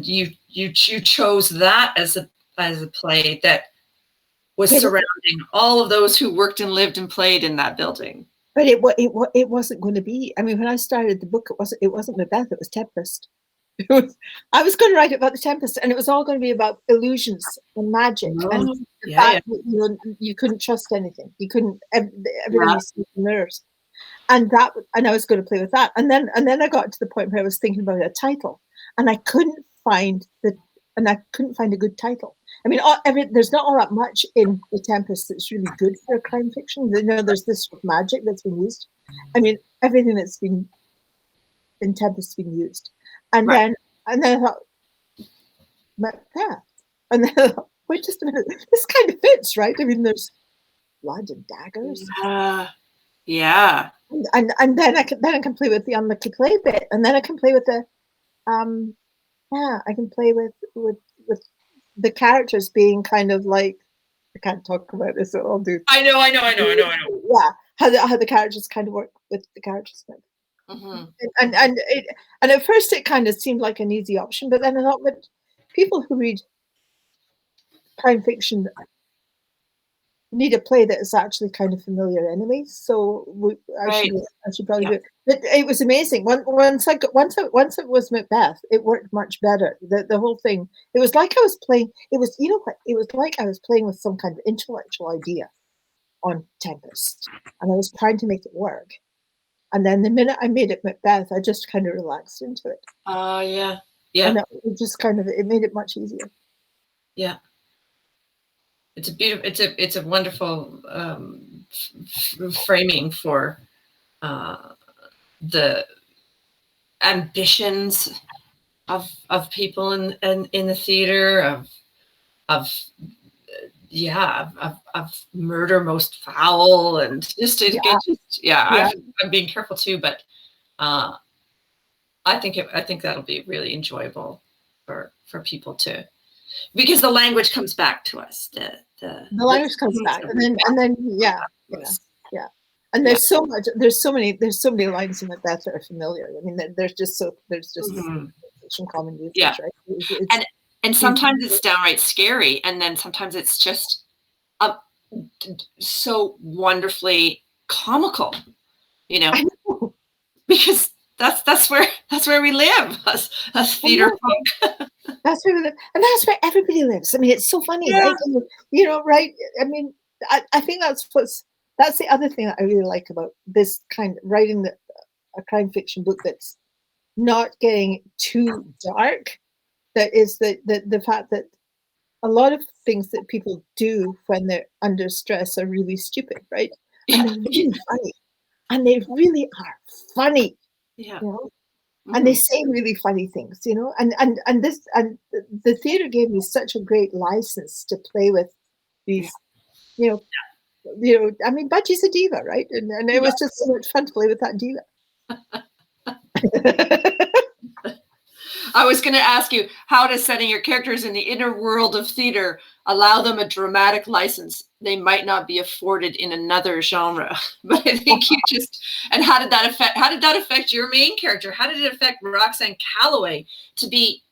you chose that as a play that was surrounding all of those who worked and lived and played in that building. But it wasn't going to be. I mean, when I started the book, it wasn't Macbeth. It was Tempest. I was going to write about the Tempest, and it was all going to be about illusions and magic and the fact that you couldn't trust anything. You couldn't. Everything was mirrors, and I was going to play with that. And then I got to the point where I was thinking about a title, and I couldn't find a good title. I mean, there's not all that much in The Tempest that's really good for a crime fiction. You know, there's this magic that's been used. I mean, everything that's been in Tempest has been used. And then I thought, Macbeth. And then I thought, wait just a minute, this kind of fits, right? I mean, there's blood and daggers. Yeah. And then I can play with the unlucky play bit, and then I can play with the I can play with the characters being kind of like, I can't talk about this, so I'll do. I know. Yeah, how the characters kind of work with the characters. And at first it kind of seemed like an easy option, but then I thought, but people who read crime fiction need a play that is actually kind of familiar anyway. So I should probably do it. But it was amazing. Once it was Macbeth, it worked much better. The whole thing. It was like I was playing. It was, you know what? It was like I was playing with some kind of intellectual idea on Tempest, and I was trying to make it work. And then the minute I made it Macbeth, I just kind of relaxed into it. Yeah. And it just it made it much easier. Yeah. It's a beautiful. It's a wonderful framing for the ambitions of people in the theater, of murder most foul, and I'm being careful too, but I think that'll be really enjoyable for people to, because the language comes back to us. The language comes back, and then and there's so many lines in Macbeth that are familiar. I mean, there's just some common usage, right? And sometimes it's downright scary, and then sometimes it's just so wonderfully comical, you know, because that's where we live, us theater folk. That's where we live, and that's where everybody lives. I mean, it's so funny, right? You know, right? I mean, I think that's the other thing that I really like about this kind of writing a crime fiction book that's not getting too dark. That is the fact that a lot of things that people do when they're under stress are really stupid, right? And they're really funny, and they really are funny. Yeah. You know? And they say really funny things, you know, and the theater gave me such a great license to play with these, you know, I mean, Budgie's a diva, right? And it was just so much fun to play with that diva. I was going to ask you, how does setting your characters in the inner world of theater allow them a dramatic license they might not be afforded in another genre? But I think you just, and how did that affect your main character? How did it affect Roxanne Calloway to be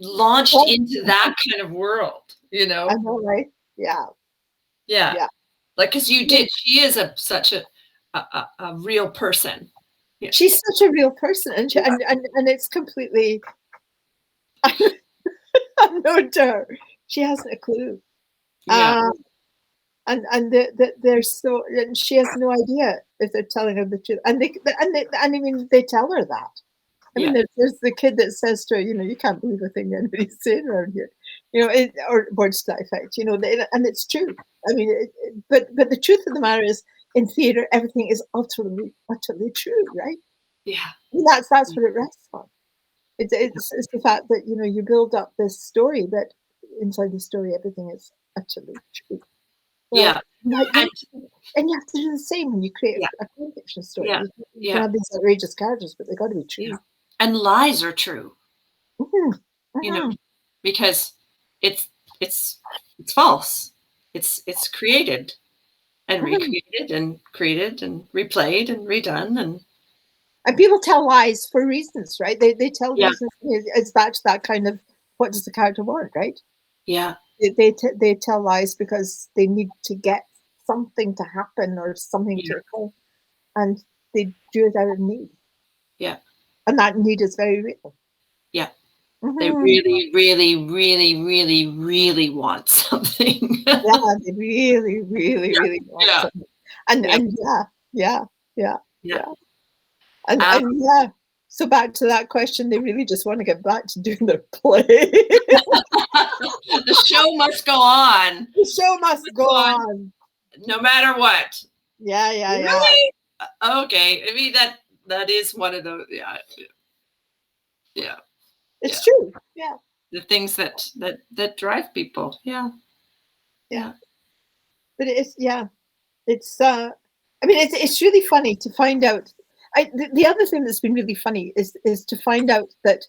launched into that kind of world, you know? I know, right? Yeah. Like, because she is such a real person. Yeah. She's such a real person, and it's completely unknown to her. She hasn't a clue. And she has no idea if they're telling her the truth. And I mean, they tell her that. I mean, there's the kid that says to her, you know, you can't believe a thing anybody's saying around here, you know, or words to that effect, you know, and it's true. I mean, but the truth of the matter is, in theater, everything is utterly true, right? Yeah. And that's what it rests on. It's the fact that, you know, you build up this story, but inside the story, everything is utterly true. Well, Like, and you have to do the same when you create Yeah. a crime fiction story. Yeah. You can have these outrageous characters, but they got to be true. Yeah. And lies are true. Mhm. You know, Mhm. because it's false. It's created and Mhm. recreated and created and replayed and redone And people tell lies for reasons, right? They tell Yeah. reasons. It's back to that kind of, what does the character want, right? yeah. They tell lies because they need to get something to happen or something Yeah. to occur, and they do it out of need. Yeah. And that need is very real. Yeah. They Mhm. really, really, really, really, really want something. Yeah, they really, really, Yeah. really want Yeah. something. And Yeah. yeah. Yeah. And yeah. So back to that question, they really just want to get back to doing their play. The show must go on. The show must go on. No matter what. Yeah. Really? Okay. I mean that is one of those. Yeah. Yeah. It's true. Yeah. The things that drive people. Yeah. But it's it's I mean it's really funny to find out. The other thing that's been really funny is to find out that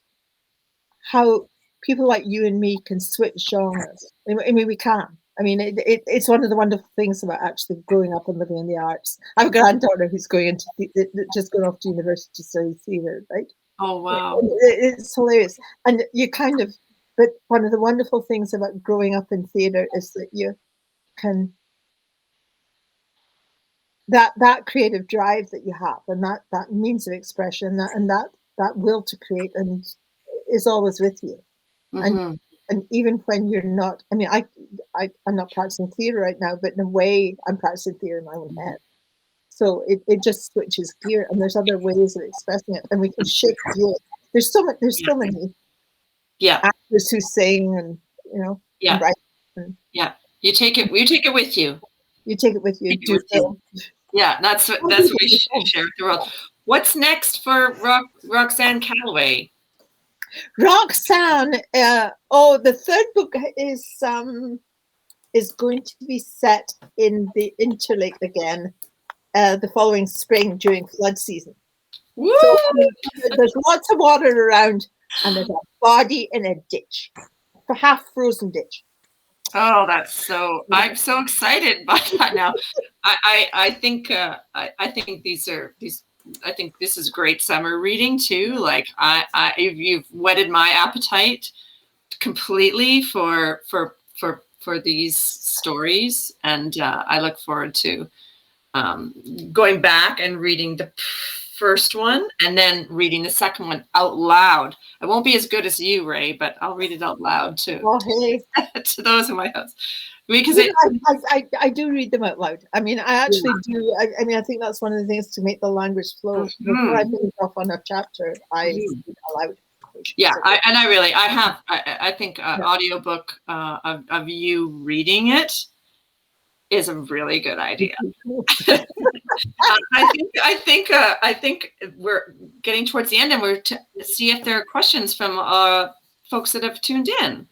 how people like you and me can switch genres. I mean we can. I mean it's one of the wonderful things about actually growing up and living in the arts. I have a granddaughter who's going into just going off to university to study theatre, right? Oh wow. It's hilarious. And you kind of, but one of the wonderful things about growing up in theatre is that you can, that creative drive that you have, and that means of expression, that will to create, and is always with you. Mm-hmm. And even when you're not, I mean, I'm not practicing theatre right now, but in a way I'm practicing theatre in my own head. So it just switches gear, and there's other ways of expressing it, and we can shift gears. There's so many actors who sing, and and write. And You take it with you. you take it with you. Take it with you. Yeah, that's what we should share with the world. What's next for Roxanne Calloway? Roxanne, the third book is going to be set in the Interlake again the following spring during flood season. Woo! So there's lots of water around, and there's a body in a ditch, a half frozen ditch. Oh, I'm so excited by that now. I think I think this is great summer reading too. Like you've whetted my appetite completely for these stories, and I look forward to going back and reading the first one and then reading the second one out loud. I won't be as good as you, Raye, but I'll read it out loud to those in my house. Because I do read them out loud. I mean, I actually do. I mean, I think that's one of the things to make the language flow. Mm-hmm. Before I finish off on a chapter, I read aloud. Yeah, I think audiobook of you reading it is a really good idea. I think we're getting towards the end, and we're to see if there are questions from folks that have tuned in.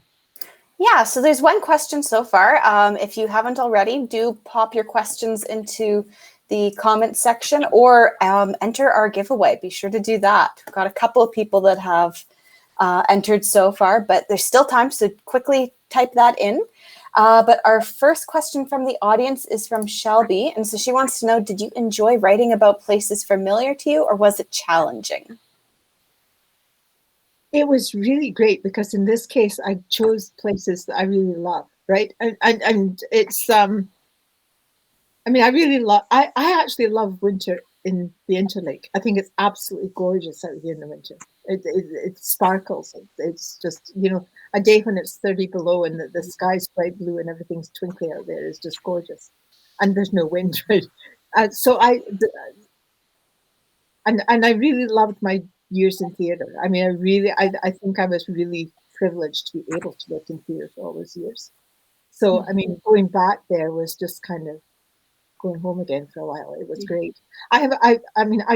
Yeah, so there's one question so far. If you haven't already, do pop your questions into the comment section or enter our giveaway. Be sure to do that. We've got a couple of people that have entered so far, but there's still time, so quickly type that in. But our first question from the audience is from Shelby. And so she wants to know, did you enjoy writing about places familiar to you, or was it challenging? It was really great because in this case, I chose places that I really love, right? And it's, I mean, I actually love winter in the Interlake. I think it's absolutely gorgeous out here in the winter. It sparkles. It's just, a day when it's 30 below and the sky's bright blue and everything's twinkly out there is just gorgeous. And there's no wind, right? So I really loved my years in theatre. I mean, I think I was really privileged to be able to work in theatre for all those years. So, I mean, going back there was just kind of going home again for a while. It was great. I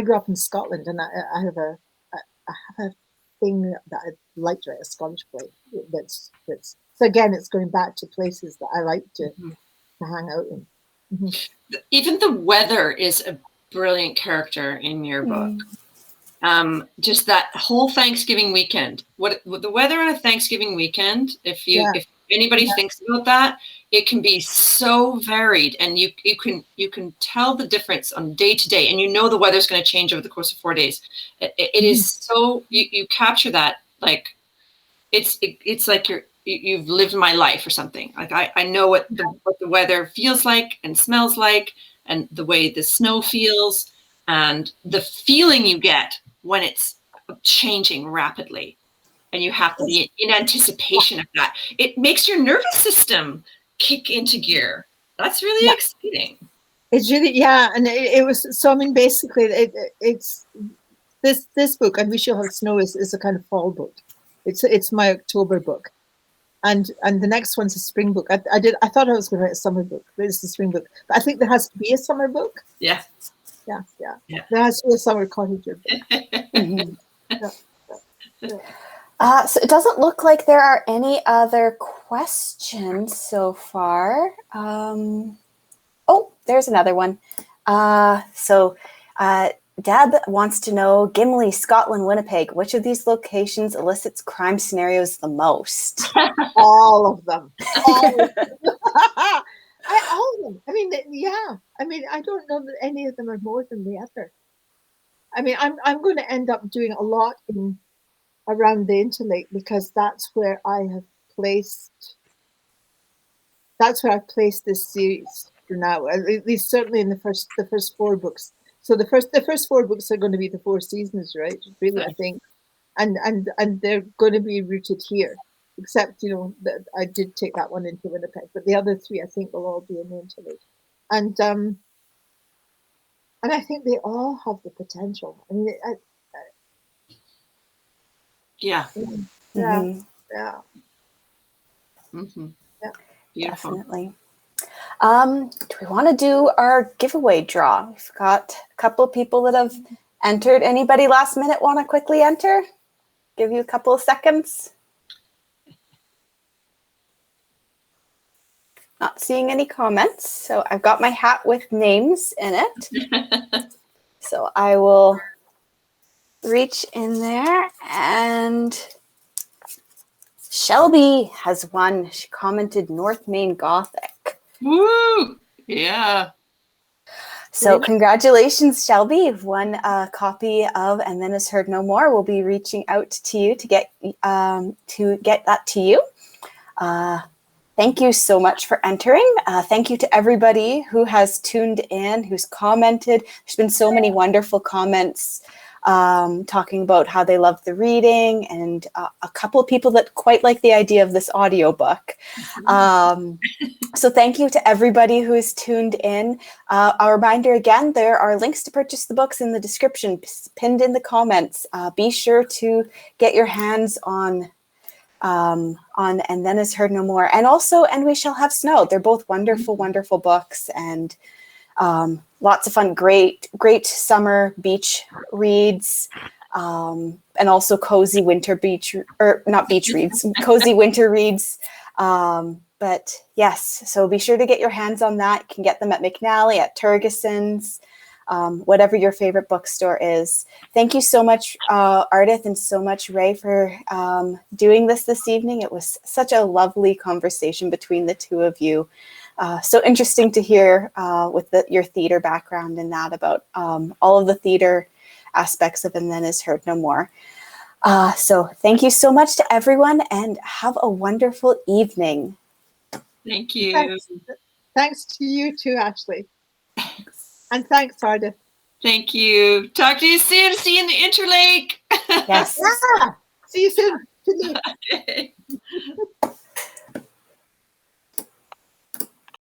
grew up in Scotland, and I have a thing that I'd like to write a Scottish play. That's so again, it's going back to places that I like to hang out in. Even the weather is a brilliant character in your book. Just that whole Thanksgiving weekend. What the weather on a Thanksgiving weekend, if anybody thinks about that, it can be so varied, and you can tell the difference on day to day, and the weather's going to change over the course of 4 days. It is so you capture that like it's like you've lived my life or something. Like I know what the weather feels like and smells like, and the way the snow feels, and the feeling you get when it's changing rapidly, and you have to be in anticipation of that. It makes your nervous system kick into gear. That's really exciting. It's really, and it was, so I mean, basically it's this book, and We Shall Have Snow, is a kind of fall book. It's my October book. And the next one's a spring book. I thought I was going to write a summer book, but it's a spring book. But I think there has to be a summer book. Yeah. There has to be a summer cottager book. So it doesn't look like there are any other questions so far. Oh, there's another one. Deb wants to know, Gimli, Scotland, Winnipeg, which of these locations elicits crime scenarios the most? All of them. All of them. All of them. I mean, I mean, I don't know that any of them are more than the other. I mean, I'm going to end up doing a lot around the Interlake, because that's where I've placed this series for now. At least certainly in the first 4 books. So the first 4 books are going to be the 4 seasons, right? Really, I think, and they're going to be rooted here. Except, that I did take that one into Winnipeg, but the other 3 I think will all be in the Interlake, and I think they all have the potential. I mean, Beautiful. Definitely. Do we want to do our giveaway draw? We've got a couple of people that have entered. Anybody last minute want to quickly enter? Give you a couple of seconds. Not seeing any comments. So I've got my hat with names in it. So I will reach in there, and Shelby has won. She commented North Main Gothic. Woo! Yeah. So congratulations, Shelby. You've won a copy of And Then Is Heard No More. We'll be reaching out to you to get that to you. Thank you so much for entering. Thank you to everybody who has tuned in, who's commented. There's been so many wonderful comments talking about how they love the reading, and a couple of people that quite like the idea of this audiobook. So thank you to everybody who has tuned in. A reminder again, there are links to purchase the books in the description, pinned in the comments. Be sure to get your hands on And Then Is Heard No More, and also And We Shall Have Snow. They're both wonderful, wonderful books, and lots of fun, great summer beach reads, and also cozy winter cozy winter reads. But yes, so be sure to get your hands on that. You can get them at McNally, at Turgeson's, whatever your favorite bookstore is. Thank you so much, Ardith, and so much, Raye, for doing this evening. It was such a lovely conversation between the two of you. So interesting to hear with your theater background and that about all of the theater aspects of And Then Is Heard No More. So thank you so much to everyone, and have a wonderful evening. Thank you. Thanks to you too, Ashley. And thanks, Ardith. Thank you. Talk to you soon. See you in the Interlake. Yes. Yeah. See you soon. Okay.